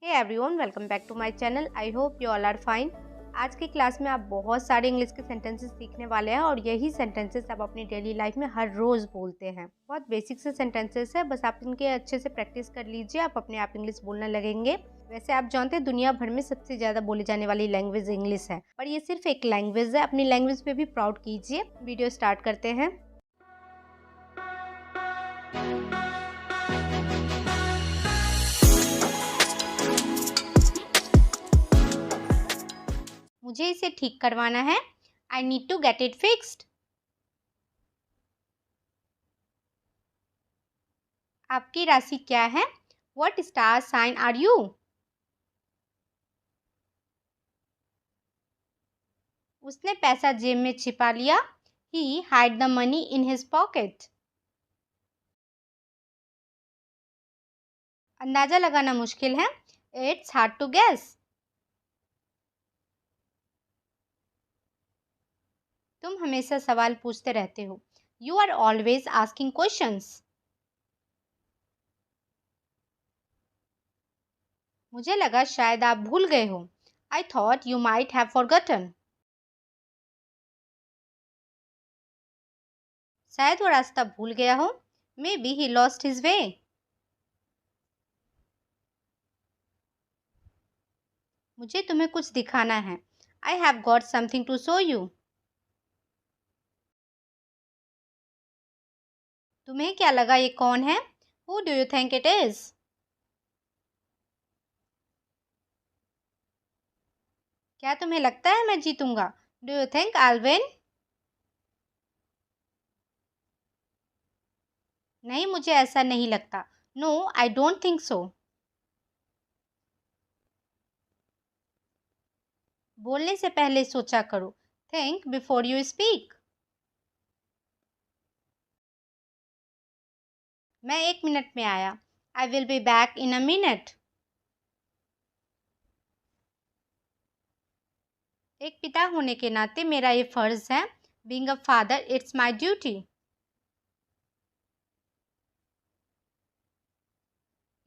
Hey everyone, welcome back to my channel. I hope you all are fine. आज की class में आप बहुत सारे इंग्लिश के सेंटेंसेस सीखने वाले हैं और यही सेंटेंसेस आप अपनी डेली लाइफ में हर रोज़ बोलते हैं। बहुत बेसिक से सेंटेंसेस है, बस आप इनके अच्छे से प्रैक्टिस कर लीजिए, आप अपने आप इंग्लिश बोलने लगेंगे। वैसे आप जानते हैं दुनिया भर में सबसे ज़्यादा बोली जाने वाली लैंग्वेज इंग्लिश है, पर ये सिर्फ एक लैंग्वेज है। अपनी लैंग्वेज पे भी प्राउड कीजिए। वीडियो स्टार्ट करते हैं। मुझे इसे ठीक करवाना है। I need to get it fixed. आपकी राशि क्या है? What star sign are you? उसने पैसा जेब में छिपा लिया। He hid the money in his pocket. अंदाजा लगाना मुश्किल है। It's hard to guess. तुम हमेशा सवाल पूछते रहते हो। You are always asking questions. मुझे लगा शायद आप भूल गए हो। I thought you might have forgotten. शायद वो रास्ता भूल गया हो। Maybe he lost his way. मुझे तुम्हें कुछ दिखाना है। I have got something to show you. तुम्हें क्या लगा ये कौन है? Who do you think it is? क्या तुम्हें लगता है मैं जीतूंगा? Do you think I'll win? नहीं, मुझे ऐसा नहीं लगता। No, I don't think so. बोलने से पहले सोचा करो। Think before you speak. मैं 1 मिनट में आया। I will be back in a minute. एक पिता होने के नाते मेरा ये फर्ज है। Being a father, it's my duty.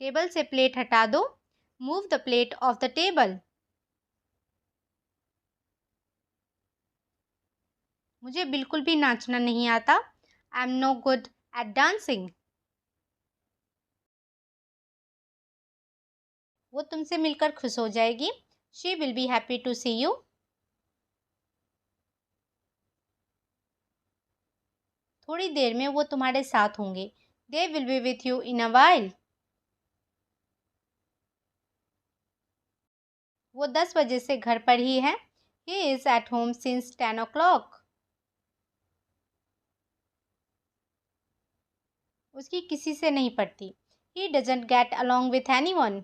Table से प्लेट हटा दो। Move the plate off the table. मुझे बिल्कुल भी नाचना नहीं आता। I'm no good at dancing. वो तुमसे मिलकर खुश हो जाएगी। She will be happy to see you. थोड़ी देर में वो तुम्हारे साथ होंगे। They will be with you in a while. वो 10 बजे से घर पर ही है। He is at home since 10 o'clock. उसकी किसी से नहीं पड़ती। He doesn't get along with anyone.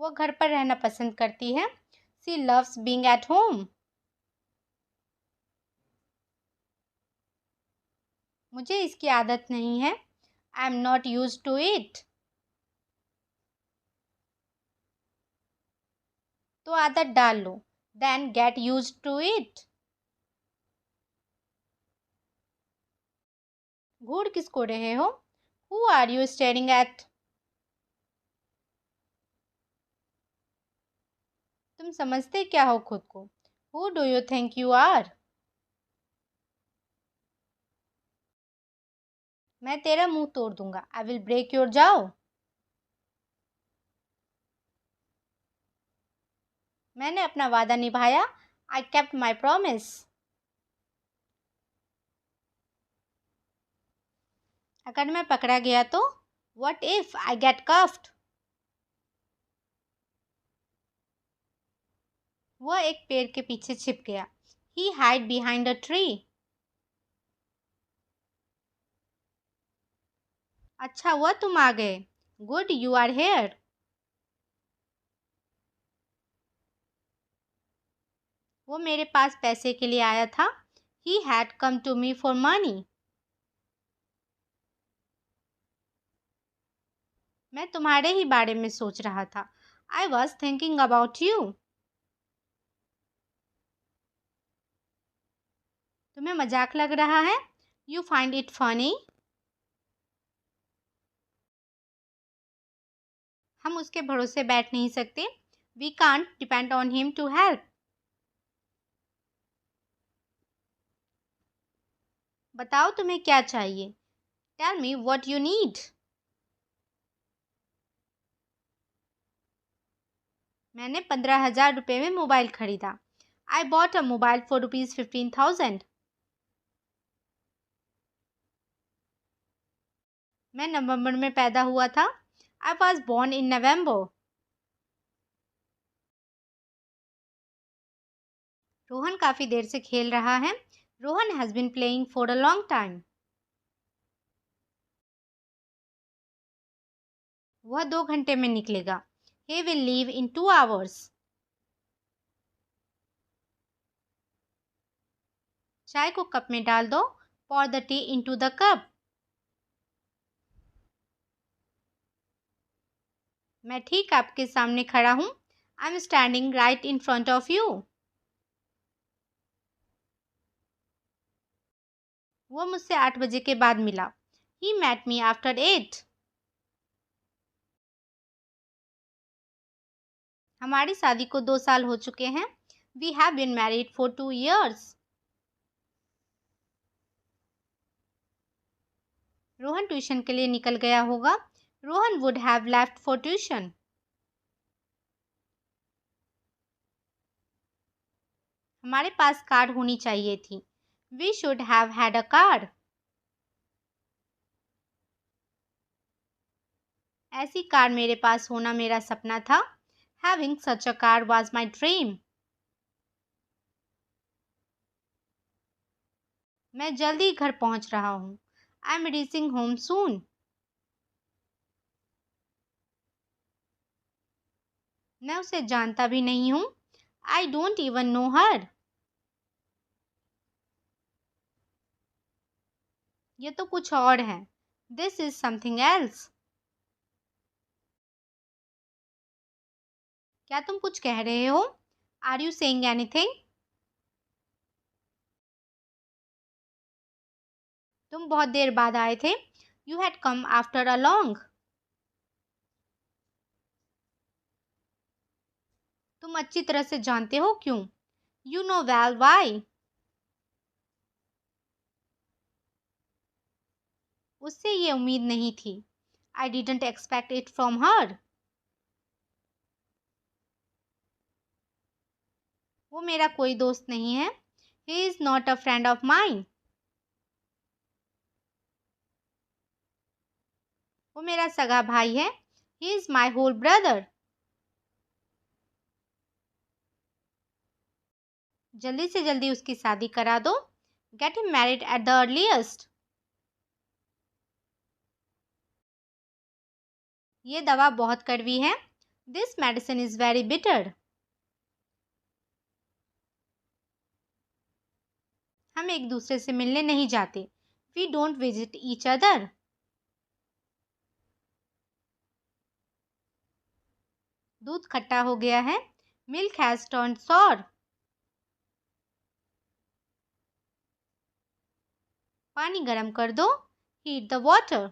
वो घर पर रहना पसंद करती है। She loves being at home. मुझे इसकी आदत नहीं है। I am not used to it. तो आदत डाल लो। Then get used to it. घूर किसको रहे हो? Who are you staring at? तुम समझते क्या हो खुद को? Who do you think you are? मैं तेरा मुंह तोड़ दूंगा। I will break your jaw. मैंने अपना वादा निभाया। I kept my promise. अगर मैं पकड़ा गया तो? What if I get cuffed? वह एक पेड़ के पीछे छिप गया। He hid behind a tree. अच्छा हुआ तुम आ गए। Good you are here. वो मेरे पास पैसे के लिए आया था। He had come to me for money. मैं तुम्हारे ही बारे में सोच रहा था। I was thinking about you. तुम्हें मजाक लग रहा है? You find it funny. हम उसके भरोसे बैठ नहीं सकते। We can't depend on him to help. बताओ तुम्हें क्या चाहिए। Tell me what you need. मैंने 15,000 रुपये में मोबाइल खरीदा। I bought a mobile for ₹15,000। मैं नवंबर में पैदा हुआ था। I was born in November. Rohan काफी देर से खेल रहा है। Rohan has been playing for a long time. वह 2 घंटे में निकलेगा। He will leave in 2 hours। चाय को कप में डाल दो। pour the tea into the cup. मैं ठीक आपके सामने खड़ा हूँ। I am standing right in front of you. वो मुझसे 8 बजे के बाद मिला। He met me after 8। हमारी शादी को 2 साल हो चुके हैं। We have been married for 2 years। Rohan tuition के लिए निकल गया होगा। Rohan would have left for tuition. हमारे पास कार होनी चाहिए थी। We should have had a car. ऐसी कार मेरे पास होना मेरा सपना था। Having such a car was my dream. मैं जल्दी घर पहुंच रहा हूँ। I am reaching home soon. मैं उसे जानता भी नहीं हूँ। I don't even know her. ये तो कुछ और है। This is something else. क्या तुम कुछ कह रहे हो। Are you saying anything. तुम बहुत देर बाद आए थे। You had come after a long. तुम अच्छी तरह से जानते हो क्यों। You know well why. उससे ये उम्मीद नहीं थी। I didn't expect it from her. वो मेरा कोई दोस्त नहीं है। He is not a friend of mine. वो मेरा सगा भाई है। He is my whole brother. जल्दी से जल्दी उसकी शादी करा दो। Get him married at the earliest. ये दवा बहुत कड़वी है। This medicine is very bitter. हम एक दूसरे से मिलने नहीं जाते। We don't visit each other. दूध खट्टा हो गया है। Milk has turned sour. पानी गर्म कर दो। Heat the water.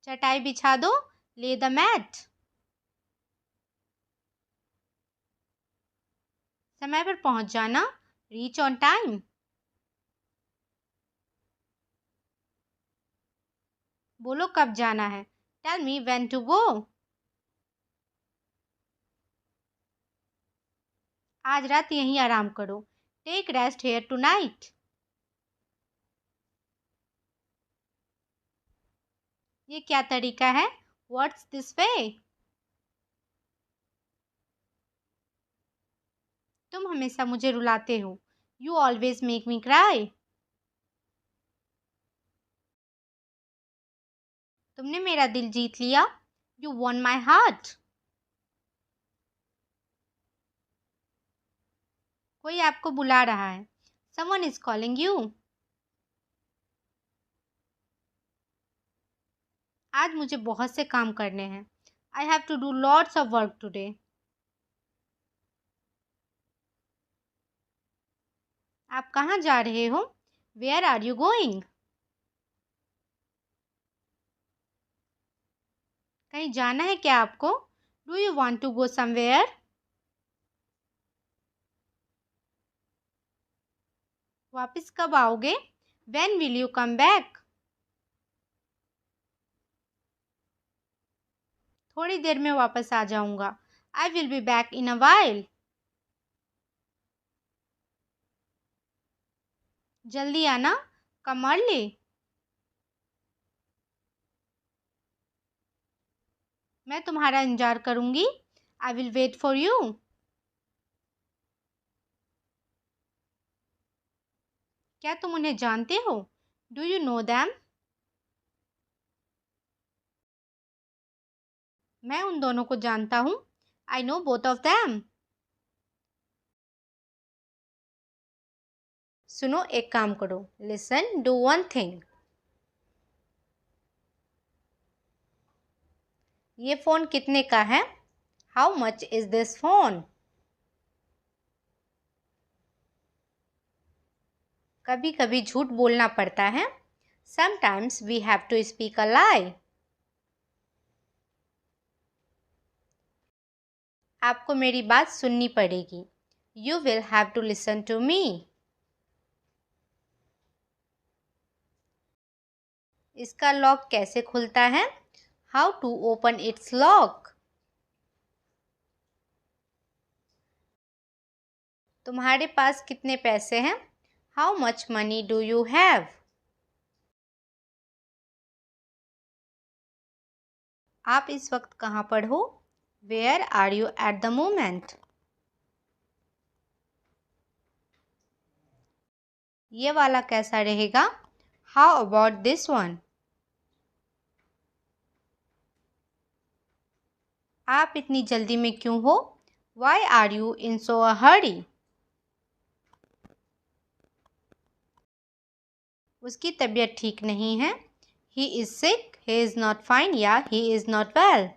चटाई बिछा दो। ले द मैट। समय पर पहुंच जाना। Reach on time. बोलो कब जाना है। Tell me when to go. आज रात यहीं आराम करो। Take rest here tonight. ये क्या तरीका है। What's this way. तुम हमेशा मुझे रुलाते हो। You always make me cry. तुमने मेरा दिल जीत लिया। You won my heart. कोई आपको बुला रहा है। Someone is calling you. आज मुझे बहुत से काम करने हैं। I have to do lots of work today. आप कहाँ जा रहे हो। Where are you going. कहीं जाना है क्या आपको? Do you want to go somewhere? वापस कब आओगे? When will you come back? थोड़ी देर में वापस आ जाऊंगा। I will be back in a while. जल्दी आना। Come early. मैं तुम्हारा इंतजार करूंगी। I will wait for you. क्या तुम उन्हें जानते हो? Do you know them? मैं उन दोनों को जानता हूँ। I know both of them. सुनो, एक काम करो। Listen, do one thing. ये फ़ोन कितने का है? How much is this phone? कभी कभी झूठ बोलना पड़ता है। Sometimes we have to speak a lie. आपको मेरी बात सुननी पड़ेगी। You will have to listen to me. इसका लॉक कैसे खुलता है? How to open its lock? तुम्हारे पास कितने पैसे हैं? How much money do you have? आप इस वक्त कहाँ पर हो? Where are you at the moment? ये वाला कैसा रहेगा? How about this one? आप इतनी जल्दी में क्यों हो? Why are you in so a hurry? उसकी तबीयत ठीक नहीं है। He is sick. He is not fine. या he is not well.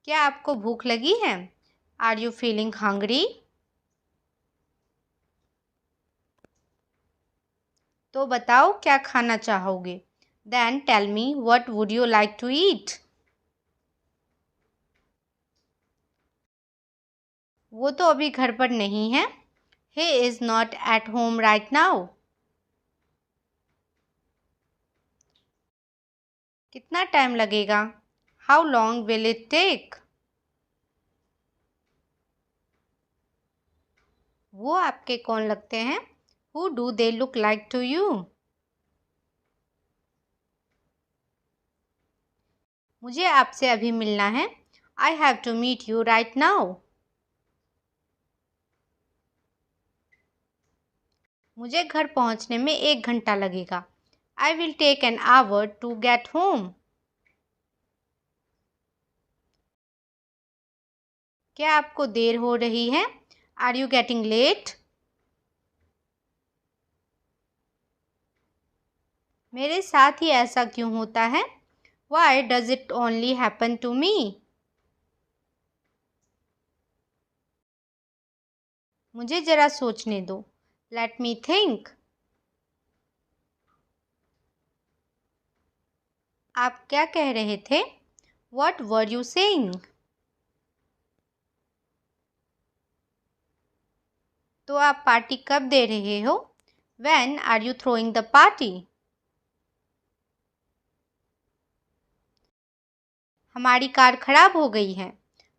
क्या आपको भूख लगी है? Are you feeling hungry? तो बताओ क्या खाना चाहोगे? Then tell me what would you like to eat? वो तो अभी घर पर नहीं है। He is not at home right now. कितना टाइम लगेगा? How long will it take? वो आपके कौन लगते हैं? Who do they look like to you? मुझे आपसे अभी मिलना है। I have to meet you right now. मुझे घर पहुंचने में 1 घंटा लगेगा। I will take an hour to get home. क्या आपको देर हो रही है? Are you getting late? मेरे साथ ही ऐसा क्यों होता है? Why does it only happen to me? मुझे जरा सोचने दो। Let me think. आप क्या कह रहे थे? What were you saying? तो आप पार्टी कब दे रहे हो? When are you throwing the party? हमारी कार खराब हो गई है।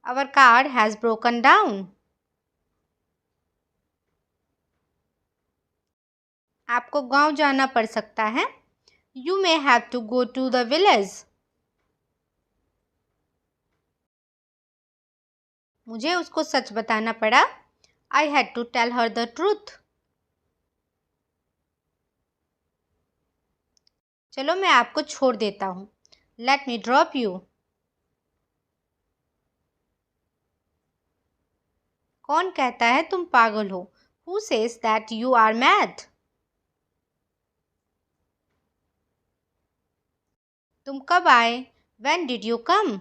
Our car has broken down. आपको गांव जाना पड़ सकता है। You may have to go to the village. मुझे उसको सच बताना पड़ा। I had to tell her the truth. चलो मैं आपको छोड़ देता हूँ। Let me drop you. कौन कहता है तुम पागल हो? Who says that you are mad? तुम कब आए? When did you come?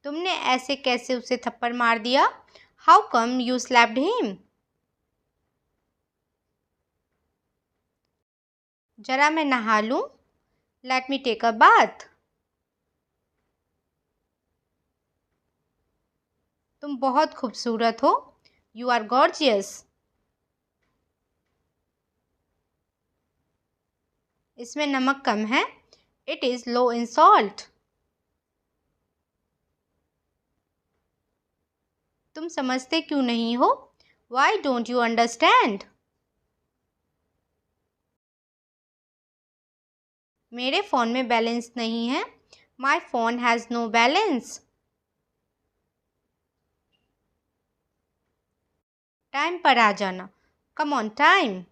तुमने ऐसे कैसे उसे थप्पड़ मार दिया? How come you slapped him? जरा मैं नहा लूँ। Let me take a bath. तुम बहुत खूबसूरत हो। You are gorgeous. इसमें नमक कम है। It is low in salt. तुम समझते क्यों नहीं हो? Why don't you understand? मेरे फ़ोन में बैलेंस नहीं है। My phone has no balance. Time पर आ जाना। Come on time.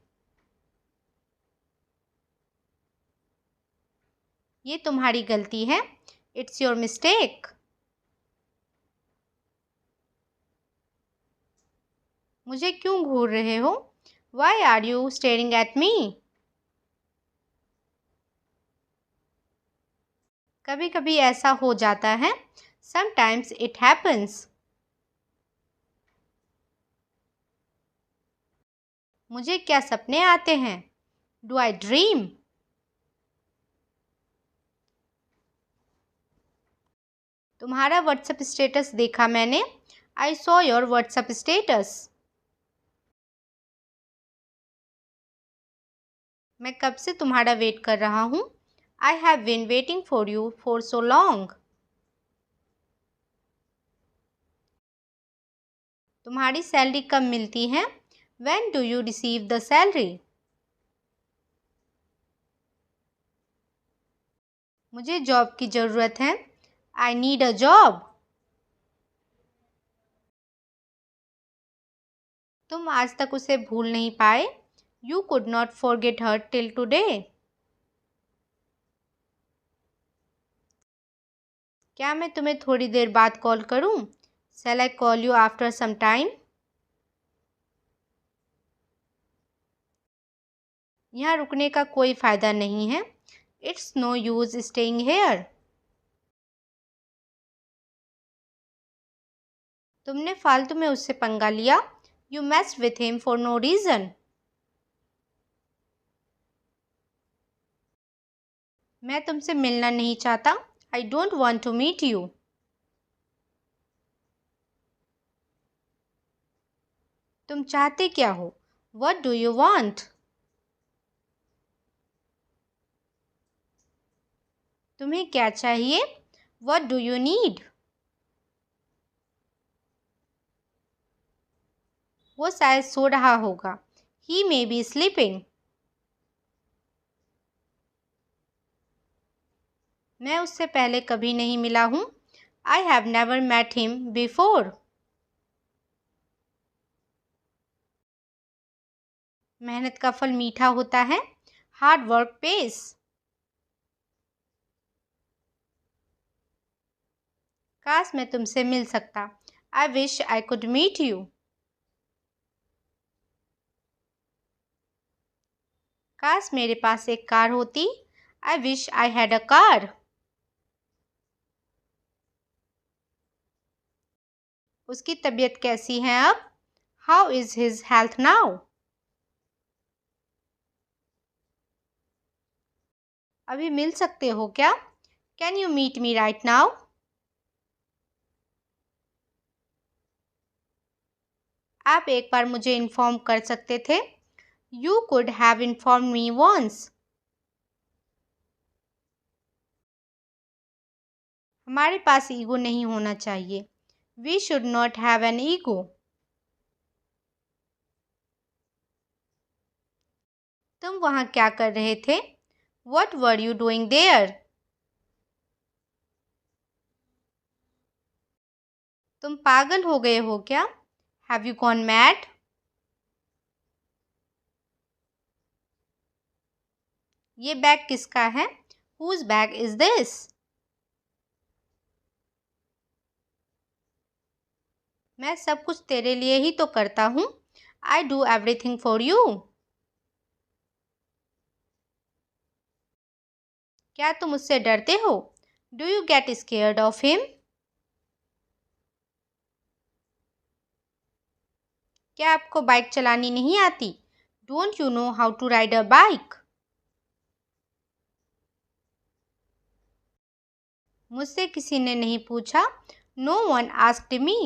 ये तुम्हारी गलती है। It's your mistake. मुझे क्यों घूर रहे हो? Why are you staring at मी? कभी कभी ऐसा हो जाता है। Sometimes it happens. मुझे क्या सपने आते हैं? Do I dream? तुम्हारा व्हाट्सएप स्टेटस देखा मैंने। I saw your WhatsApp status. मैं कब से तुम्हारा वेट कर रहा हूँ। I have been waiting for you for so long. तुम्हारी सैलरी कब मिलती है? When do you receive the salary? मुझे जॉब की ज़रूरत है। I need a job. तुम आज तक उसे भूल नहीं पाए। You could not forget her till today. क्या मैं तुम्हें थोड़ी देर बाद कॉल करूं? Shall I call you after some time? यहाँ रुकने का कोई फ़ायदा नहीं है। It's no use staying here. तुमने फालतू में उससे पंगा लिया। You messed with him for no reason. मैं तुमसे मिलना नहीं चाहता। I don't want to meet you. तुम चाहते क्या हो? What do you want? तुम्हें क्या चाहिए? What do you need? वो शायद सो रहा होगा। He may be sleeping. मैं उससे पहले कभी नहीं मिला हूँ। I have never met him before. मेहनत का फल मीठा होता है। Hard work pays. काश मैं तुमसे मिल सकता। I wish I could meet you. काश मेरे पास एक कार होती। I wish I had a car. उसकी तबीयत कैसी है अब? How is his health now? अभी मिल सकते हो क्या? Can you meet me right now? आप एक बार मुझे इन्फॉर्म कर सकते थे। You could have inform me once. हमारे पास ईगो नहीं होना चाहिए। We should not have an ego. तुम वहाँ क्या कर रहे थे? What were you doing there? तुम पागल हो गए हो क्या? Have you gone mad? ये बैग किसका है? Whose bag is this? मैं सब कुछ तेरे लिए ही तो करता हूँ। I do everything for you. क्या तुम उससे डरते हो? Do you get scared of him? क्या आपको बाइक चलानी नहीं आती? Don't you know how to ride a bike? मुझसे किसी ने नहीं पूछा। No one asked me.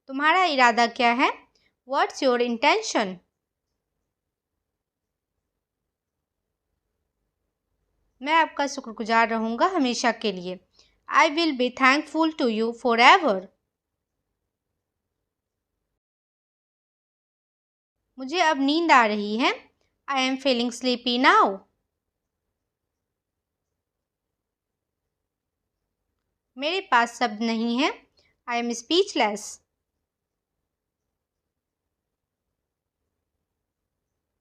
तुम्हारा इरादा क्या है? What's your intention? मैं आपका शुक्रगुजार रहूँगा हमेशा के लिए। I will be thankful to you forever. मुझे अब नींद आ रही है। I am feeling sleepy now. मेरे पास शब्द नहीं है। I am speechless.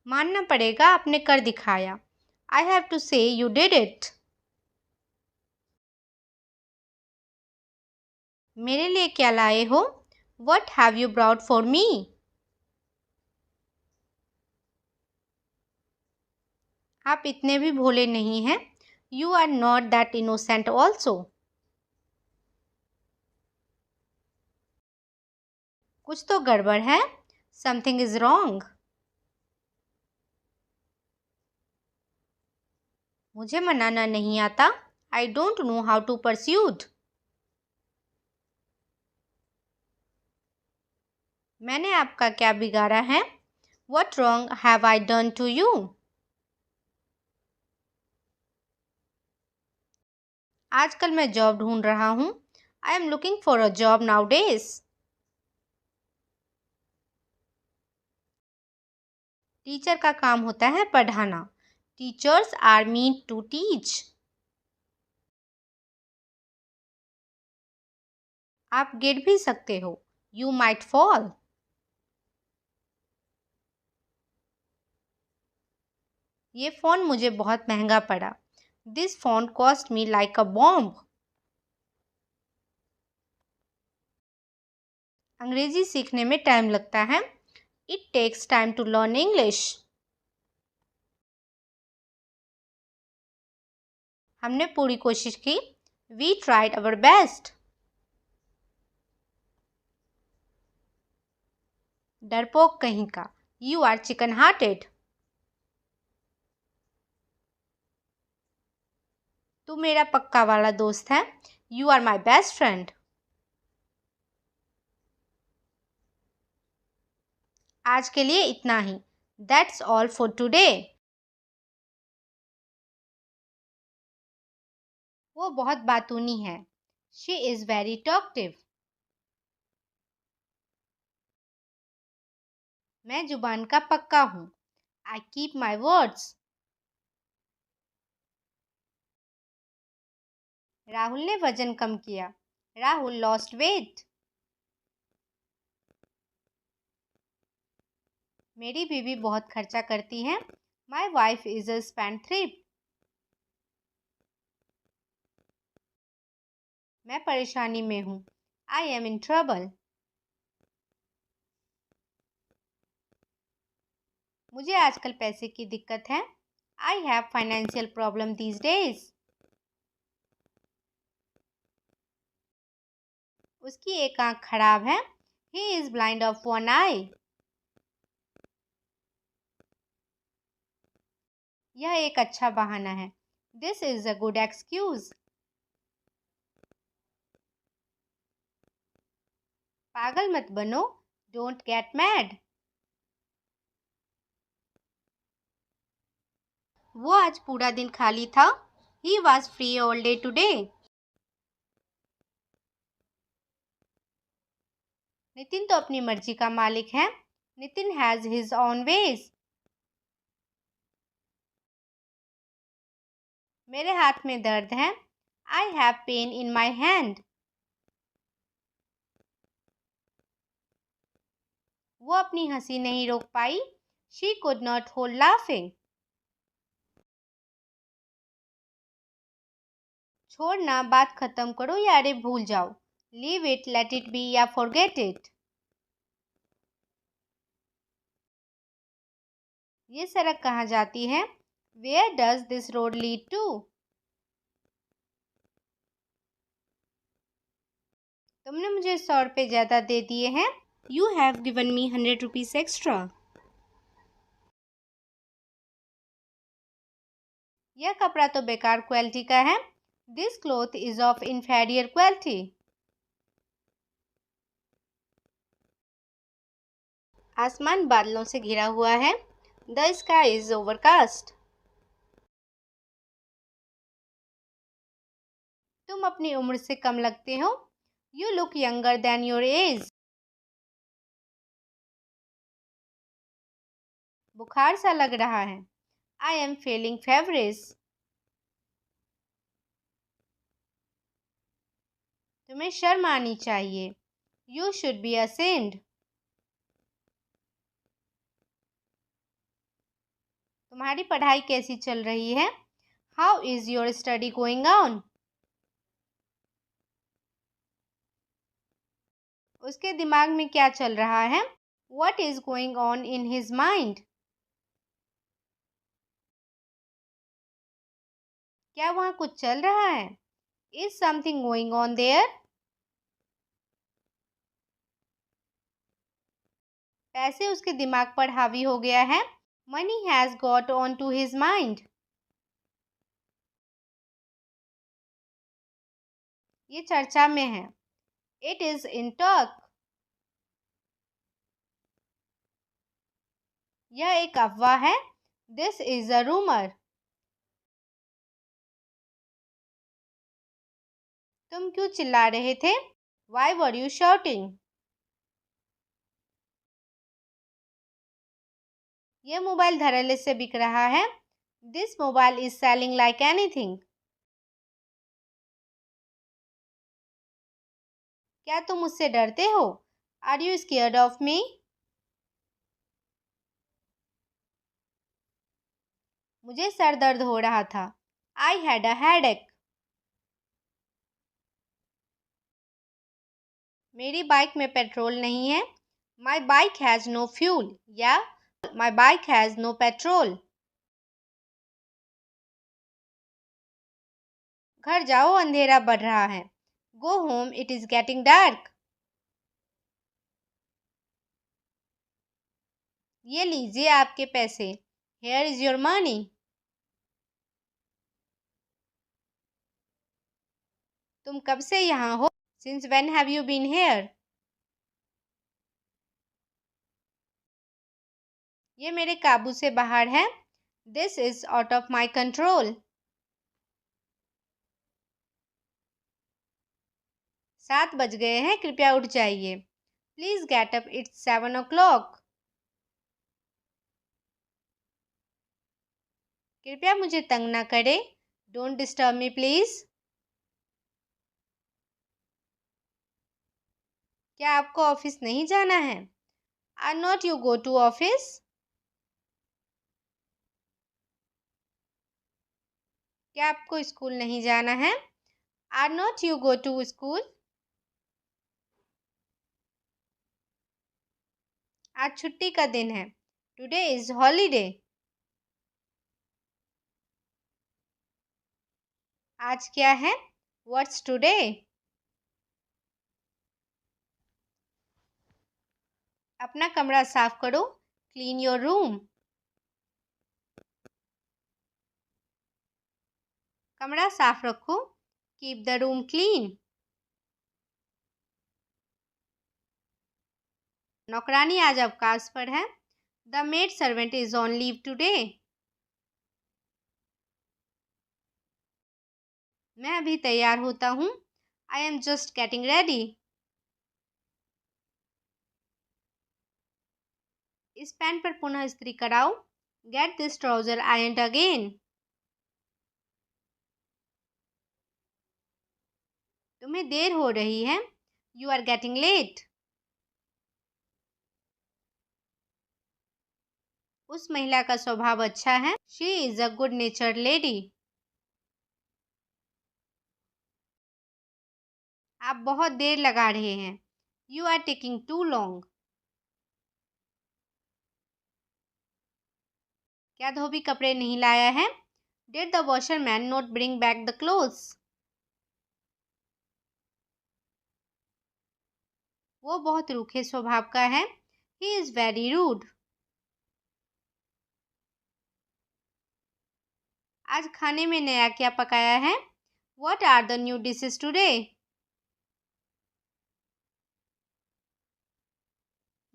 मानना पड़ेगा, आपने कर दिखाया। I have to say you did it. मेरे लिए क्या लाए हो? What have you brought for me? आप इतने भी भोले नहीं हैं। You are not that innocent also. कुछ तो गड़बड़ है। Something is wrong. मुझे मनाना नहीं आता। I don't know how to persuade. मैंने आपका क्या बिगाड़ा है? What wrong have I done to you? आजकल मैं जॉब ढूंढ रहा हूँ। I am looking for a job nowadays. Teacher का काम होता है पढ़ाना। Teachers are mean to teach. आप गिर भी सकते हो। You might fall. ये फ़ोन मुझे बहुत महंगा पड़ा। This phone cost me like a bomb. अंग्रेजी सीखने में टाइम लगता है। It takes time to learn English. हमने पूरी कोशिश की। We tried our best. डरपोक कहीं का। You are chicken hearted. तू मेरा पक्का वाला दोस्त है। You are my best friend. आज के लिए इतना ही। That's all for today. वो बहुत बातूनी है। She is very talkative. मैं जुबान का पक्का हूँ। I keep my words. Rahul ने वजन कम किया। Rahul lost weight. मेरी बीवी बहुत खर्चा करती है। My wife is a spendthrift. मैं परेशानी में हूँ। I am in trouble. मुझे आजकल पैसे की दिक्कत है। I have financial problem these days. उसकी एक आंख खराब है। He is blind of one eye. यह एक अच्छा बहाना है। This is a good excuse. पागल मत बनो। Don't get mad. वो आज पूरा दिन खाली था। He was free all day today. Nitin तो अपनी मर्जी का मालिक है। Nitin has his own ways. मेरे हाथ में दर्द है। I have pain in my hand. वो अपनी हंसी नहीं रोक पाई। She could not hold laughing. छोड़ना, बात खत्म करो या अरे भूल जाओ। Leave it, let it be या फॉरगेट इट। ये सड़क कहाँ जाती है? Where does this road lead to? तुमने मुझे 100 रुपये ज़्यादा दे दिए हैं। You have given me 100 rupees extra. यह कपड़ा तो बेकार क्वालिटी का है। This cloth is of inferior quality. आसमान बादलों से घिरा हुआ है। The sky is overcast. तुम अपनी उम्र से कम लगते हो। You look younger than your age. बुखार सा लग रहा है। I am feeling feverish. तुम्हें शर्म आनी चाहिए। You should be ashamed. तुम्हारी पढ़ाई कैसी चल रही है? How is your study going on? उसके दिमाग में क्या चल रहा है? What is going on in his mind? क्या वहाँ कुछ चल रहा है? Is something going on there? पैसे उसके दिमाग पर हावी हो गया है। Money has got on to his mind. ये चर्चा में है। It is in talk. यह एक अफवाह है। This is a rumor. तुम क्यों चिल्ला रहे थे? Why were you shouting? यह मोबाइल धड़ल्ले से बिक रहा है। This mobile is selling like anything. क्या तुम मुझसे डरते हो? Are you scared of me? मुझे सर दर्द हो रहा था। I had a headache. मेरी बाइक में पेट्रोल नहीं है। My bike has no fuel. या My bike has no petrol. घर जाओ, अंधेरा बढ़ रहा है। Go home, it is getting dark. ये लीजिए आपके पैसे। Here is your money. तुम कब से यहाँ हो? Since when have you been here? ये मेरे काबू से बाहर है। This is out of my control. 7 बज गए हैं, कृपया उठ जाइए। Please get up, it's 7 o'clock. कृपया मुझे तंग ना करे। Don't disturb me please. क्या आपको ऑफिस नहीं जाना है? Are not you go to office? क्या आपको स्कूल नहीं जाना है? Are not you go to school? आज छुट्टी का दिन है। Today is holiday. आज क्या है? What's today? अपना कमरा साफ करो। Clean your room. कमरा साफ रखो। Keep the room clean. नौकरानी आज अवकाश पर है। The maid servant is on leave today. मैं अभी तैयार होता हूँ। I am just getting ready. इस पैंट पर पुनः इस्त्री कराओ। Get this trouser ironed again. तुम्हें देर हो रही है। You are getting late. उस महिला का स्वभाव अच्छा है। She is a good natured lady. आप बहुत देर लगा रहे हैं। You are taking too long. क्या धोबी कपड़े नहीं लाया है? Did the washerman not bring back the clothes? वो बहुत रूखे स्वभाव का है। He is very rude. आज खाने में नया क्या पकाया है? What are the new dishes today?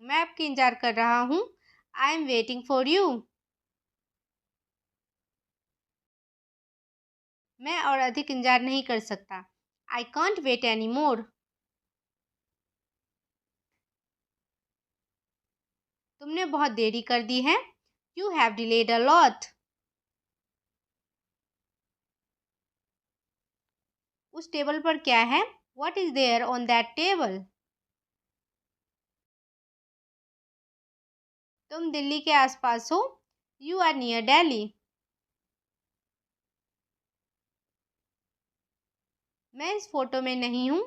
मैं आपकी इंतजार कर रहा हूँ। I am waiting for you. मैं और अधिक इंतजार नहीं कर सकता। I can't wait anymore. तुमने बहुत देरी कर दी है। You have delayed a lot. उस टेबल पर क्या है? What is there on that table? तुम दिल्ली के आसपास हो। You are near Delhi. मैं इस फोटो में नहीं हूँ।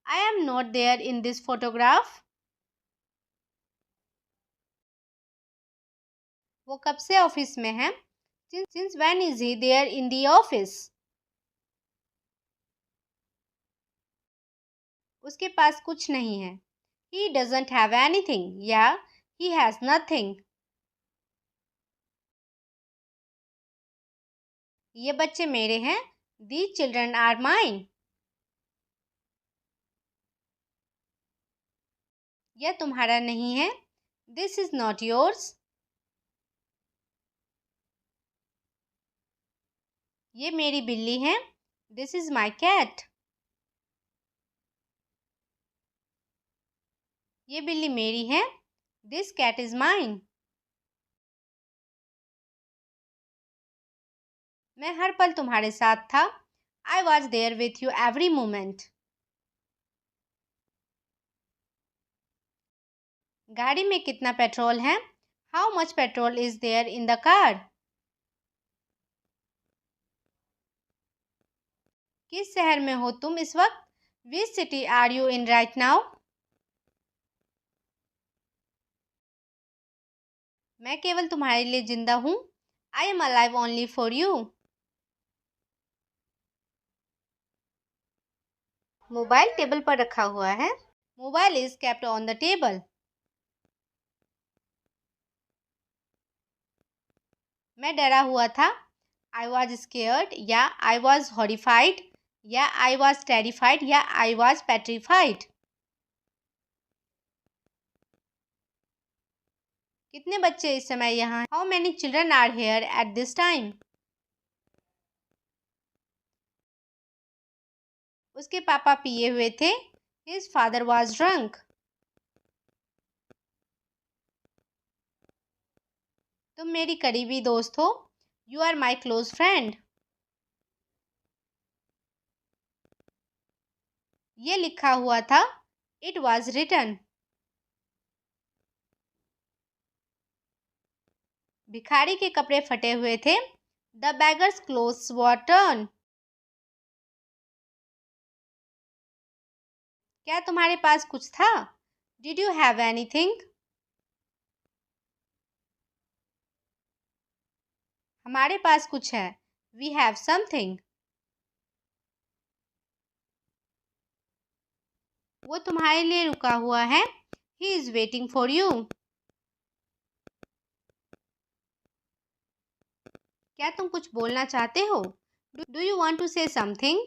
I am not there in this photograph. वो कब से ऑफिस में है? Since when is he there in the office? उसके पास कुछ नहीं है। He doesn't have anything. या he has nothing. ये बच्चे मेरे हैं। These children are mine. यह तुम्हारा नहीं है। This is not yours. ये मेरी बिल्ली है। This is my cat. ये बिल्ली मेरी है। This cat is mine. मैं हर पल तुम्हारे साथ था। I was there with you every moment. गाड़ी में कितना पेट्रोल है? How much petrol is there in the car? किस शहर में हो तुम इस वक्त? Which city are you in right now? मैं केवल तुम्हारे लिए जिंदा हूँ। I am alive only for you. Mobile table पर रखा हुआ है। Mobile is kept on the table. मैं डरा हुआ था। I was scared या I was horrified या I was terrified या I was petrified. कितने बच्चे इस समय यहाँ हैं? How many children are here at this time? उसके पापा पिए हुए थे। His father was drunk. तुम मेरी करीबी दोस्त हो। You are my close friend. ये लिखा हुआ था। It was written. भिखारी के कपड़े फटे हुए थे। The beggar's clothes were torn. क्या तुम्हारे पास कुछ था? Did you have anything? हमारे पास कुछ है। We have something. वो तुम्हारे लिए रुका हुआ है। He is waiting for you. क्या तुम कुछ बोलना चाहते हो? Do you want to say something?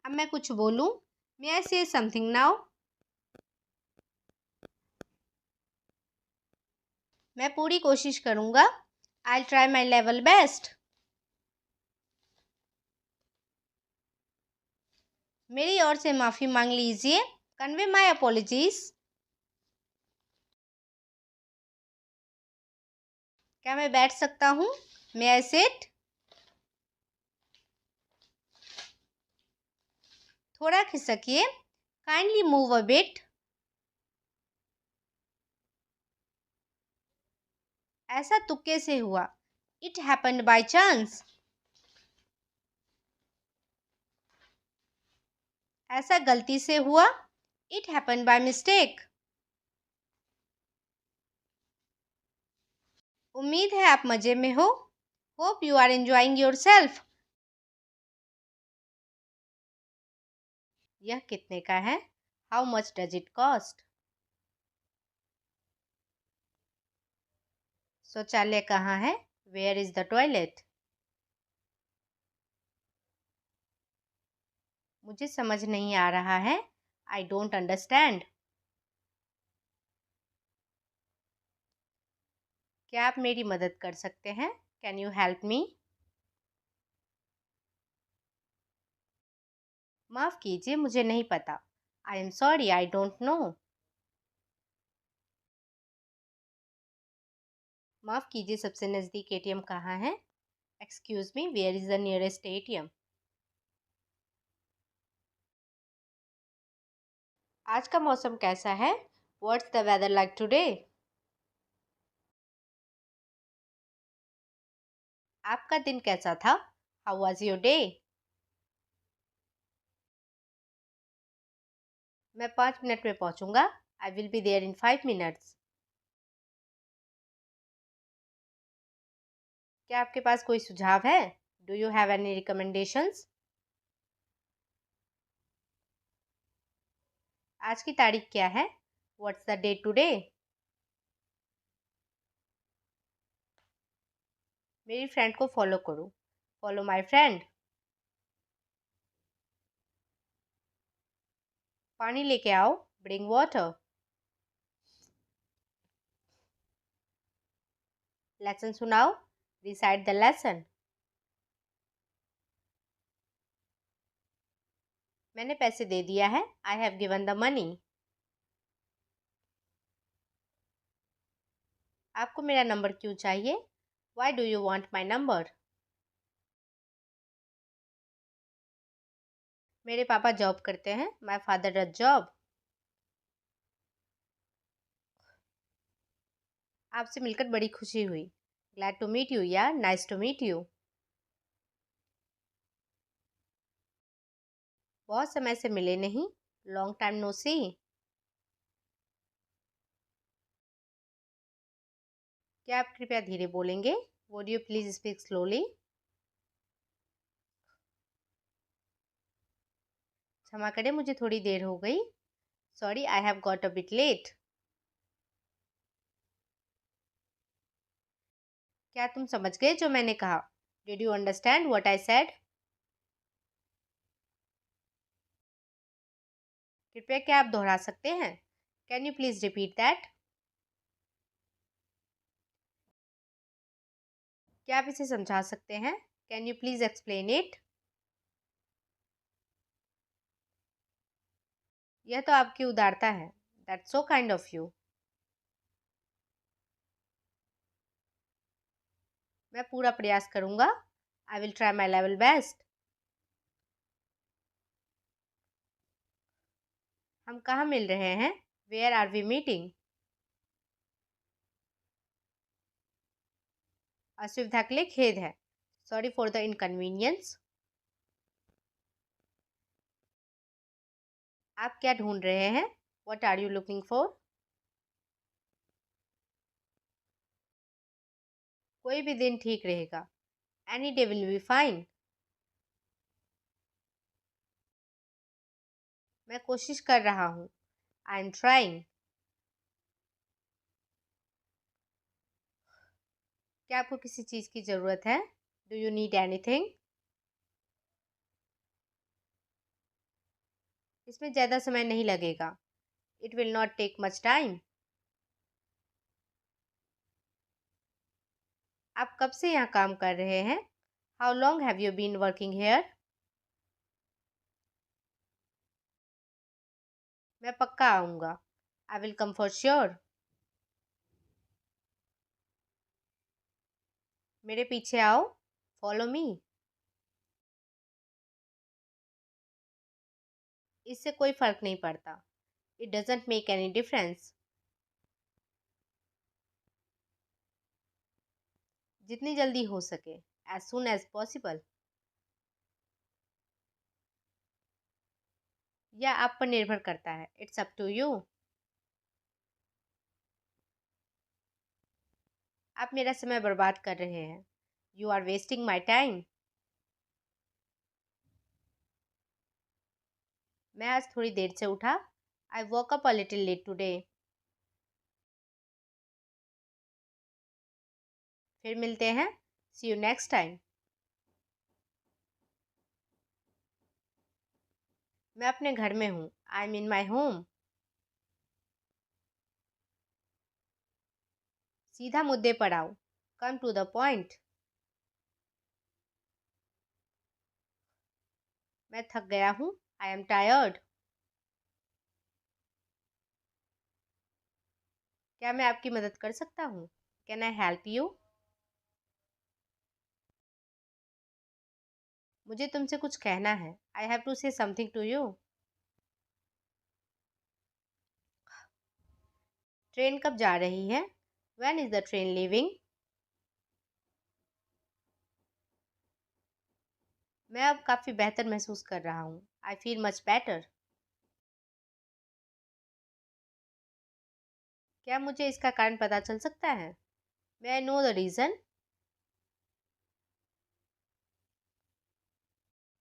अब मैं कुछ बोलूं? May I say something now? मैं पूरी कोशिश करूंगा। I'll try my level best. मेरी ओर से माफ़ी मांग लीजिए। Convey my apologies. क्या मैं बैठ सकता हूँ? May I sit? थोड़ा खिसकिए। Kindly move a bit. ऐसा तुक्के से हुआ। It happened by chance. ऐसा गलती से हुआ। It happened by mistake. उम्मीद है आप मज़े में हो। Hope you are enjoying yourself. यह कितने का है? How much does it cost? शौचालय कहाँ है? Where is the toilet? मुझे समझ नहीं आ रहा है। I don't understand. क्या आप मेरी मदद कर सकते हैं? Can you help me? माफ़ कीजिए, मुझे नहीं पता। I am sorry, I don't know. माफ़ कीजिए, सबसे नज़दीक एटीएम कहाँ है? Excuse me, where is the nearest ATM? आज का मौसम कैसा है? What's the weather like today? आपका दिन कैसा था? How was your day? मैं 5 मिनट में पहुंचूंगा। I will be there in 5 minutes. क्या आपके पास कोई सुझाव है? Do you have any recommendations? आज की तारीख क्या है? What's the date today? मेरी फ्रेंड को फॉलो करो। Follow my friend. पानी लेके आओ। Bring water. लेसन सुनाओ। Recite the lesson. मैंने पैसे दे दिया है। I have given the money. आपको मेरा नंबर क्यों चाहिए? Why do you want my number? मेरे पापा जॉब करते हैं। My father does job. आपसे मिलकर बड़ी खुशी हुई। ग्लैड टू मीट यू या नाइस टू मीट यू। बहुत समय से मिले नहीं। Long time no see. क्या आप कृपया धीरे बोलेंगे? Would you please speak slowly? क्षमा करें, मुझे थोड़ी देर हो गई। Sorry, I have got a bit late. क्या तुम समझ गए जो मैंने कहा? Did you understand what I said? कृपया क्या आप दोहरा सकते हैं? Can you please repeat that? क्या आप इसे समझा सकते हैं? Can you please explain it? यह तो आपकी उदारता है। That's so kind of you. मैं पूरा प्रयास करूंगा। I will try my level best. हम कहाँ मिल रहे हैं? Where are we meeting? असुविधा के लिए खेद है। Sorry for the inconvenience. आप क्या ढूंढ रहे हैं? What are you looking for? कोई भी दिन ठीक रहेगा। Any day will be fine. मैं कोशिश कर रहा हूँ। I am trying. क्या आपको किसी चीज़ की ज़रूरत है? Do you need anything? इसमें ज़्यादा समय नहीं लगेगा। It will not take much time. आप कब से यहाँ काम कर रहे हैं? How long have you been working here? मैं पक्का आऊँगा। I will come for sure. मेरे पीछे आओ। Follow me. इससे कोई फ़र्क नहीं पड़ता। It doesn't make any difference. जितनी जल्दी हो सके। As soon as possible. यह आप पर निर्भर करता है। It's up to you. आप मेरा समय बर्बाद कर रहे हैं। You are wasting my time. मैं आज थोड़ी देर से उठा। I woke up a little late today. फिर मिलते हैं। See you next time. मैं अपने घर में हूँ। I am in my home. सीधा मुद्दे पर आओ। Come to the point. मैं थक गया हूँ। I am tired. क्या मैं आपकी मदद कर सकता हूँ? Can I help you? मुझे तुमसे कुछ कहना है। I have to say something to you. Train कब जा रही है? When is the train leaving? मैं अब काफ़ी बेहतर महसूस कर रहा हूँ। I feel much better. क्या मुझे इसका कारण पता चल सकता है? May I know the reason?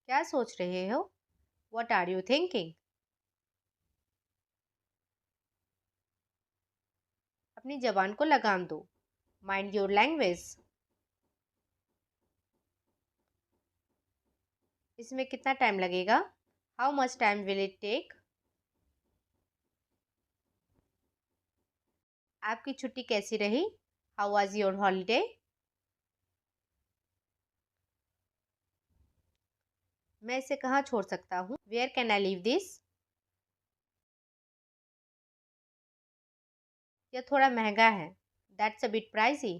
क्या सोच रहे हो? What are you thinking? अपनी जबान को लगाम दो। Mind your language. इसमें कितना टाइम लगेगा? How much time will it take? आपकी छुट्टी कैसी रही? How was your holiday? मैं इसे कहाँ छोड़ सकता हूँ? Where can I leave this? यह थोड़ा महंगा है। That's a bit pricey.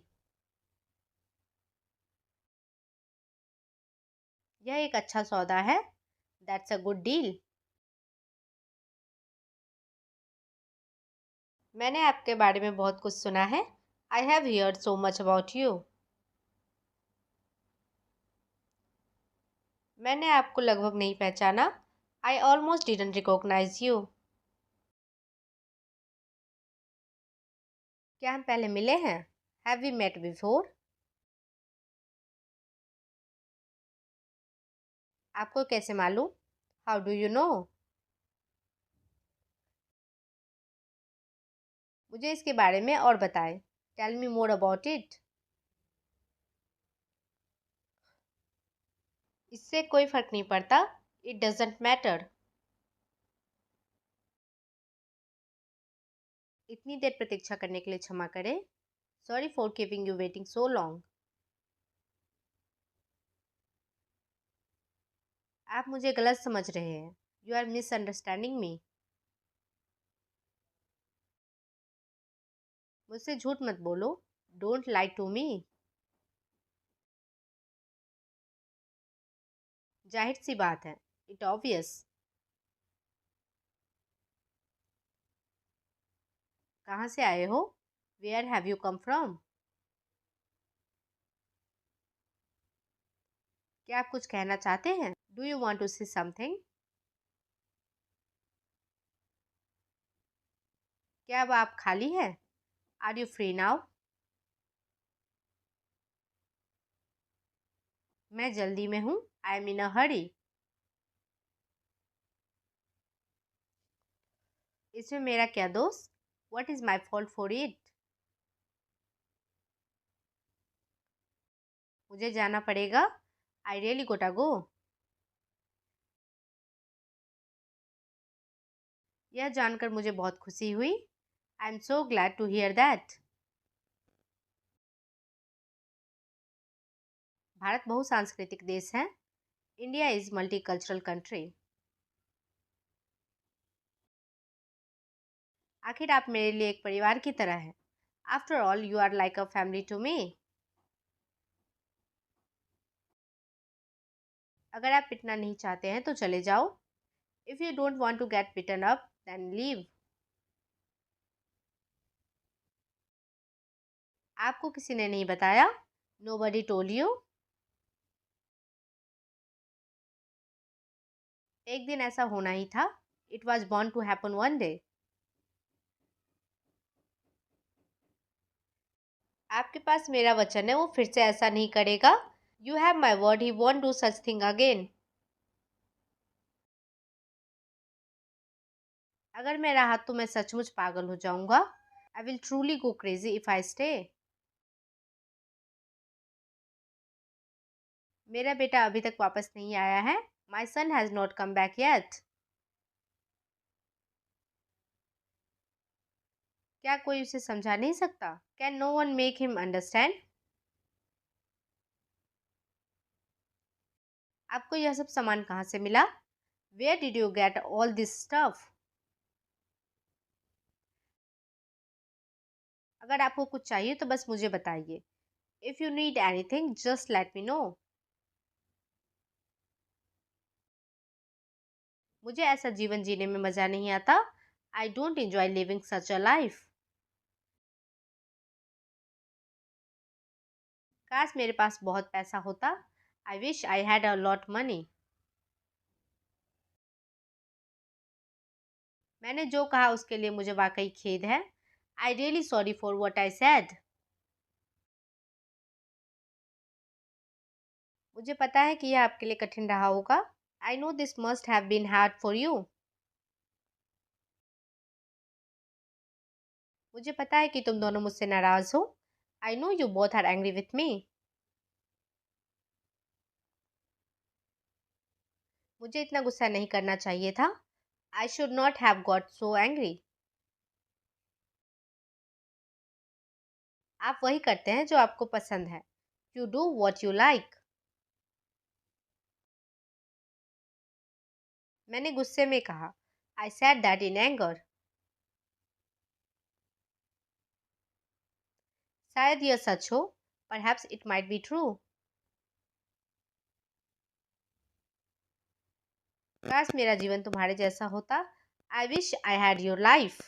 यह एक अच्छा सौदा है। That's a good deal. मैंने आपके बारे में बहुत कुछ सुना है। I have heard so much about you. मैंने आपको लगभग नहीं पहचाना। I almost didn't recognise you. क्या हम पहले मिले हैं? Have we met before? आपको कैसे मालूम? How do you know? मुझे इसके बारे में और बताएं। Tell me more about it. इससे कोई फर्क नहीं पड़ता। It doesn't matter. इतनी देर प्रतीक्षा करने के लिए क्षमा करें। Sorry for keeping you waiting so long. आप मुझे गलत समझ रहे हैं। You are misunderstanding me. मुझसे झूठ मत बोलो। Don't lie to me. जाहिर सी बात है। It obvious. कहाँ से आए हो? Where have you come from? क्या आप कुछ कहना चाहते हैं? Do you want to say something? क्या अब आप खाली हैं? Are you free now? मैं जल्दी में हूँ। I am in a hurry. इसमें मेरा क्या दोस्त? What is my fault for it? मुझे जाना पड़ेगा। आई रियली गोटा गो। यह जानकर मुझे बहुत खुशी हुई। I am so glad to hear that. Bharat बहुसांस्कृतिक देश है। India is multicultural country. आखिर आप मेरे लिए एक परिवार की तरह हैं। After all you are like a family to me. अगर आप पिटना नहीं चाहते हैं तो चले जाओ। If you don't want to get beaten up then leave. आपको किसी ने नहीं बताया? Nobody told you? एक दिन ऐसा होना ही था। इट वॉज बॉर्न टू हैपन वन डे। आपके पास मेरा वचन है वो फिर से ऐसा नहीं करेगा। You have my word he won't do such thing again. अगर मैं रहा तो मैं सचमुच पागल हो जाऊंगा। I will truly go crazy if I stay. मेरा बेटा अभी तक वापस नहीं आया है। My son has not come back yet. क्या कोई उसे समझा नहीं सकता? Can no one make him understand? आपको यह सब सामान कहाँ से मिला? Where did you get all this stuff? अगर आपको कुछ चाहिए तो बस मुझे बताइए। If you need anything just let me know. मुझे ऐसा जीवन जीने में मज़ा नहीं आता। I don't enjoy living such a life. काश मेरे पास बहुत पैसा होता। I wish I had a lot money. मैंने जो कहा उसके लिए मुझे वाकई खेद है। I really sorry for what I sad. मुझे पता है कि यह आपके लिए कठिन रहा होगा। I know this must have been hard for you. मुझे पता है कि तुम दोनों मुझसे नाराज हो। I know you both are angry with me. मुझे इतना गुस्सा नहीं करना चाहिए था। I should not have got so angry. आप वही करते हैं जो आपको पसंद है। You do what you like. मैंने गुस्से में कहा। I said that in anger. शायद यह सच हो। Perhaps it might be true. काश मेरा जीवन तुम्हारे जैसा होता। I wish I had your life.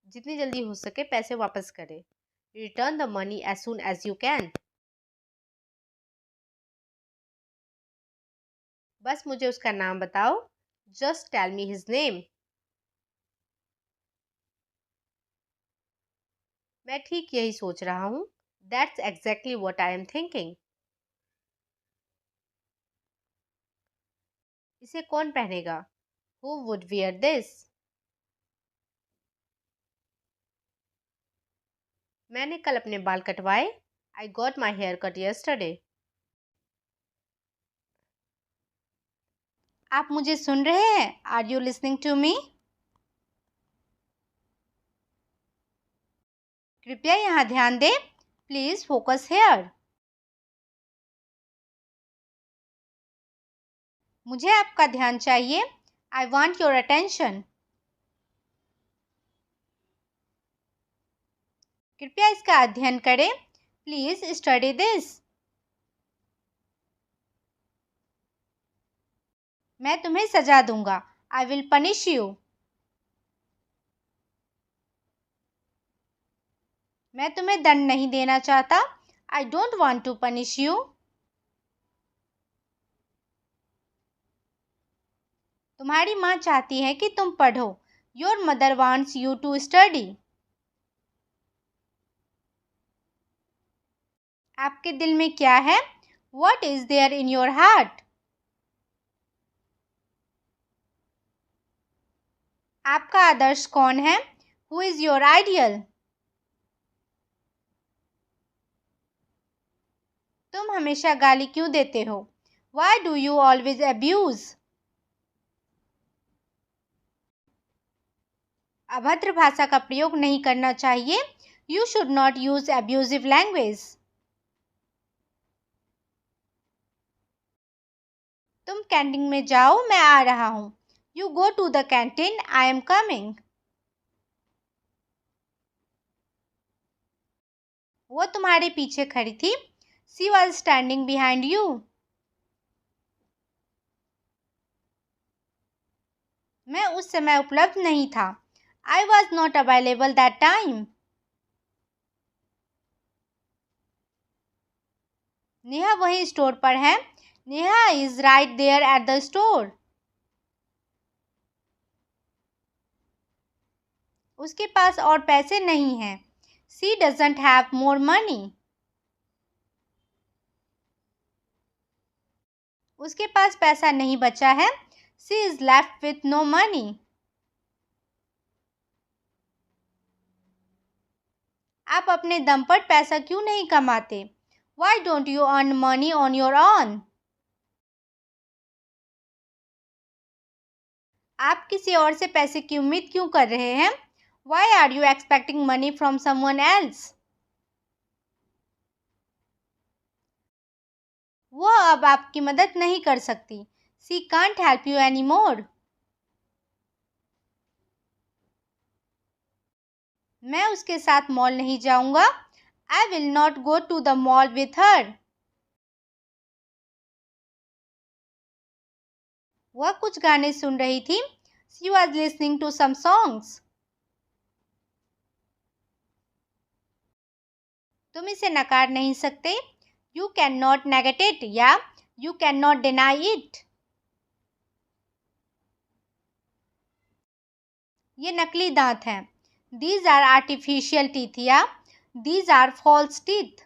जितनी जल्दी हो सके पैसे वापस करें। Return the money as soon as you can. बस मुझे उसका नाम बताओ। Just tell me his name. मैं ठीक यही सोच रहा हूँ। That's exactly what I am thinking. इसे कौन पहनेगा? Who would wear this? मैंने कल अपने बाल कटवाए। I got my hair cut yesterday. आप मुझे सुन रहे हैं? Are you listening to me? कृपया यहाँ ध्यान दें। Please focus here. मुझे आपका ध्यान चाहिए। I want your attention. कृपया इसका अध्ययन करें। Please study this. मैं तुम्हें सजा दूंगा। I will punish you. मैं तुम्हें दंड नहीं देना चाहता। I don't want to punish you. तुम्हारी माँ चाहती है कि तुम पढ़ो। Your mother wants you to study. आपके दिल में क्या है? What is there in your heart? आपका आदर्श कौन है? Who is your ideal? तुम हमेशा गाली क्यों देते हो? Why do you always abuse? अभद्र भाषा का प्रयोग नहीं करना चाहिए। You should not use abusive language. तुम कैंटीन में जाओ, मैं आ रहा हूँ। You go to the canteen, I am coming. वो तुम्हारे पीछे खड़ी थी। She was standing behind you. मैं उस समय उपलब्ध नहीं था। I was not available that time. Neha वही स्टोर पर है। Neha is right there at the store. उसके पास और पैसे नहीं हैं। She doesn't have more money. उसके पास पैसा नहीं बचा है। She is left with no money. आप अपने दम पर पैसा क्यों नहीं कमाते? Why don't you earn money on your own? आप किसी और से पैसे की उम्मीद क्यों कर रहे हैं? Why are you expecting money from someone else? वो अब आपकी मदद नहीं कर सकती. She can't help you anymore. मैं उसके साथ मॉल नहीं जाऊंगा. I will not go to the mall with her. वह कुछ गाने सुन रही थी. She was listening to some songs. तुम इसे नकार नहीं सकते. You cannot negate it या You cannot deny it. ये नकली दांत हैं. These are artificial teeth या These are false teeth.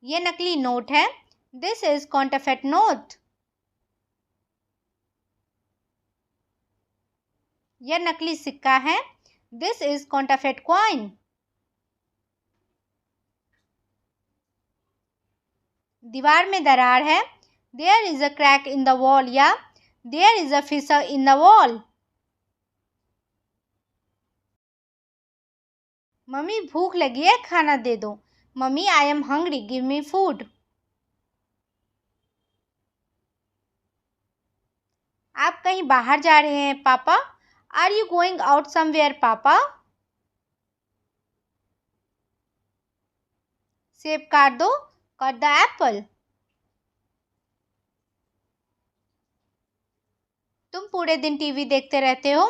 ये नकली नोट है. This is counterfeit note. यह नकली सिक्का है. This is counterfeit coin. दीवार में दरार है. There is a crack in the wall या There is a fissure in the wall. Mummy भूख लगी है, खाना दे दो. Mummy I am hungry, give me food. आप कहीं बाहर जा रहे हैं पापा? Are you going out somewhere पापा? सेब काट दो. Cut the apple. तुम पूरे दिन टीवी देखते रहते हो.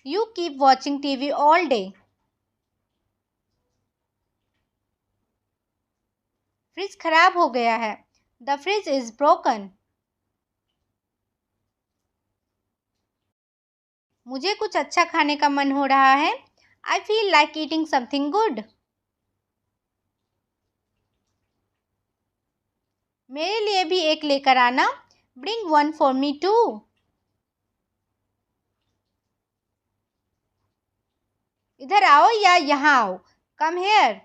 You keep watching TV all day. Fridge खराब हो गया है. The fridge is broken. मुझे कुछ अच्छा खाने का मन हो रहा है. I feel like eating something good. मेरे लिए भी एक लेकर आना. Bring one for me too. इधर आओ या यहाँ आओ. Come here.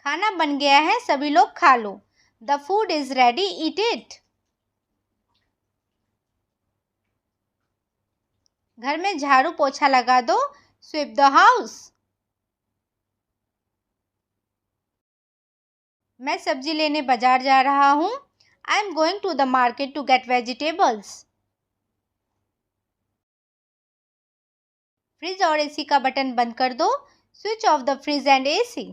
खाना बन गया है, सभी लोग खा लो. The food is ready, eat it. घर में झाड़ू पोछा लगा दो. Sweep the house. मैं सब्जी लेने बाजार जा रहा हूँ. I am going to the market to get vegetables. Fridge और एसी का बटन बंद कर दो. Switch off the fridge and AC.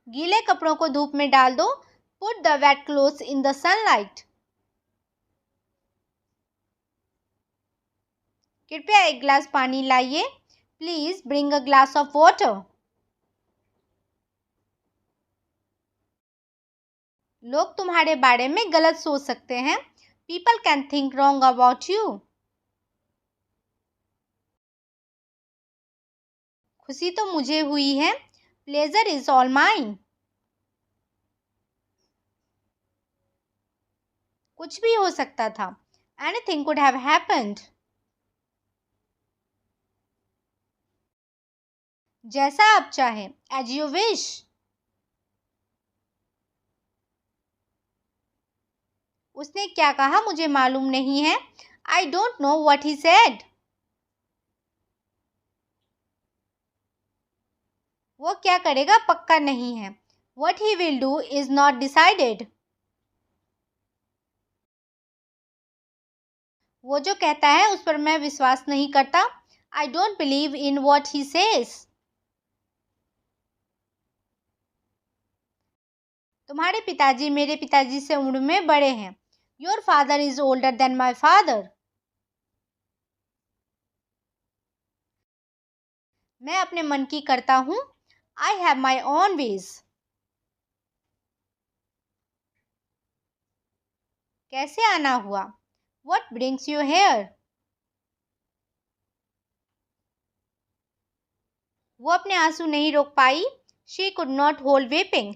गीले कपड़ों को धूप में डाल दो. Put the wet clothes in the sunlight. कृपया एक गिलास पानी लाइए. Please bring a glass of water. लोग तुम्हारे बारे में गलत सोच सकते हैं. People can think wrong about you. खुशी तो मुझे हुई है. Pleasure is all mine. कुछ भी हो सकता था. Anything could have happened. जैसा आप चाहें. As you wish. उसने क्या कहा मुझे मालूम नहीं है. I don't know what he said. वो क्या करेगा पक्का नहीं है. What he will do is not decided. वो जो कहता है उस पर मैं विश्वास नहीं करता. I don't believe in what he says. तुम्हारे पिताजी मेरे पिताजी से उम्र में बड़े हैं. Your father is older than my father. मैं अपने मन की करता हूँ. I have my own ways. कैसे आना हुआ? What brings you here? वो अपने आंसू नहीं रोक पाई. She could not hold weeping.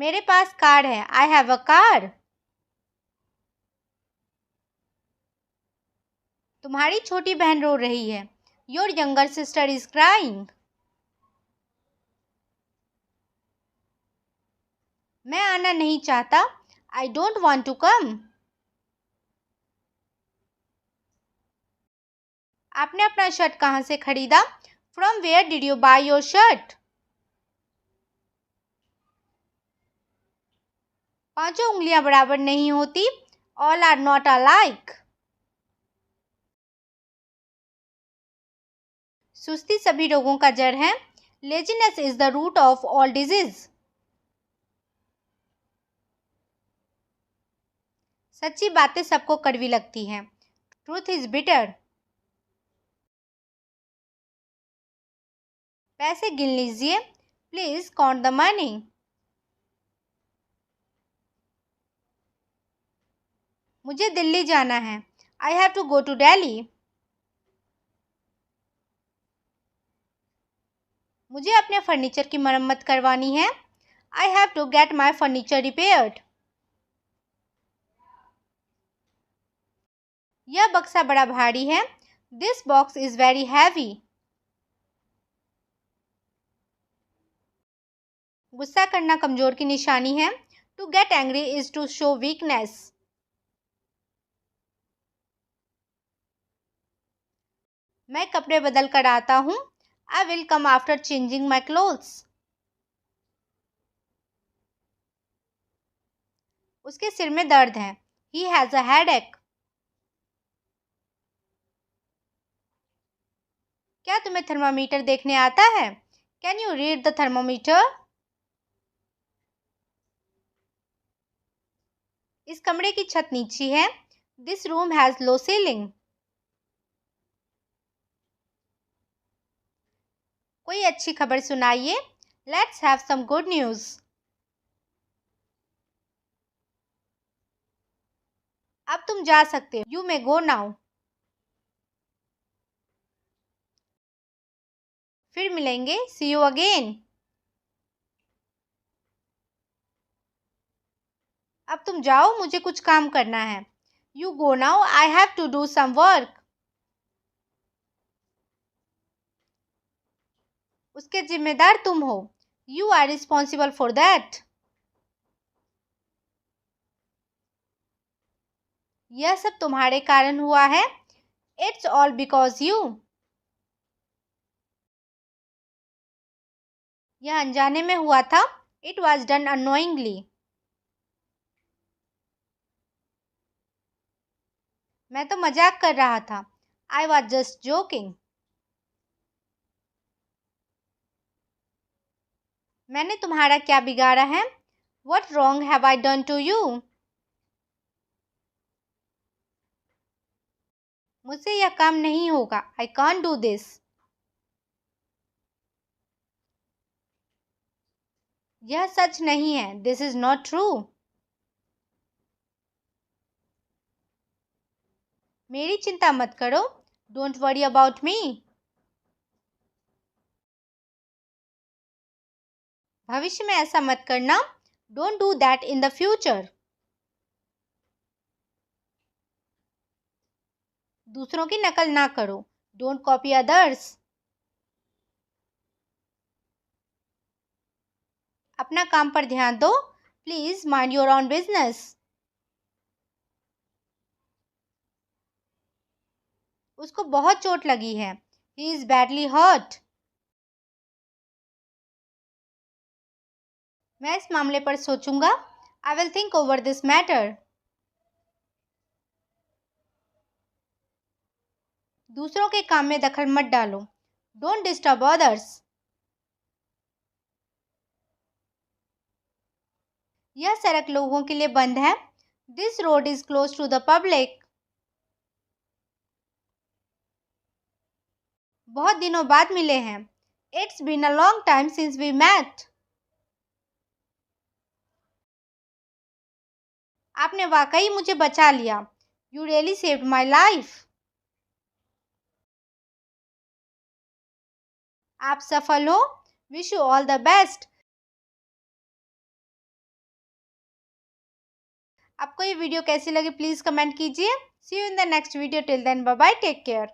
मेरे पास कार है। I have a car. तुम्हारी छोटी बहन रो रही है। Your younger sister is crying. मैं आना नहीं चाहता। I don't want to come. आपने अपना शर्ट कहाँ से खरीदा? From where did you buy your shirt? पांचों उंगलियां बराबर नहीं होती। All are not alike. सुस्ती सभी रोगों का जड़ है। Laziness is the root of all disease. सच्ची बातें सबको कड़वी लगती हैं। Truth is bitter. पैसे गिन लीजिए। Please count the money. मुझे दिल्ली जाना है। I have to go to Delhi. मुझे अपने फर्नीचर की मरम्मत करवानी है। I have to get my furniture repaired. यह बक्सा बड़ा भारी है। This box is very heavy. गुस्सा करना कमजोर की निशानी है। To get angry is to show weakness. मैं कपड़े बदल कर आता हूँ। I will come after changing my clothes. उसके सिर में दर्द है। He has a headache. क्या तुम्हें थर्मामीटर देखने आता है? Can you read the thermometer? इस कमरे की छत नीची है। This room has low ceiling. कोई अच्छी खबर सुनाइए। Let's have some good news. अब तुम जा सकते हो। You may go now. फिर मिलेंगे। See you again. अब तुम जाओ, मुझे कुछ काम करना है। You go now, I have to do some work. उसके जिम्मेदार तुम हो। You are responsible for that. यह सब तुम्हारे कारण हुआ है। It's all because you. यह अनजाने में हुआ था। It was done unknowingly. मैं तो मजाक कर रहा था। I was just joking. मैंने तुम्हारा क्या बिगाड़ा है? What wrong have I done to you? मुझसे यह काम नहीं होगा। I can't do this. यह सच नहीं है। This is not true. मेरी चिंता मत करो। Don't worry about me. भविष्य में ऐसा मत करना। Don't do that in the future. दूसरों की नकल ना करो। Don't copy others. अपना काम पर ध्यान दो। Please mind your own business. उसको बहुत चोट लगी है। He is badly hurt. मैं इस मामले पर सोचूंगा। I will think over this matter. दूसरों के काम में दखल मत डालो। Don't disturb others. यह सड़क लोगों के लिए बंद है। This road is close to the public. बहुत दिनों बाद मिले हैं। It's been a long time since we met. आपने वाकई मुझे बचा लिया। You really saved my life. आप सफल हो। Wish you all the best. आपको ये वीडियो कैसी लगी प्लीज़ कमेंट कीजिए। See you in the next video, till then bye bye, take care.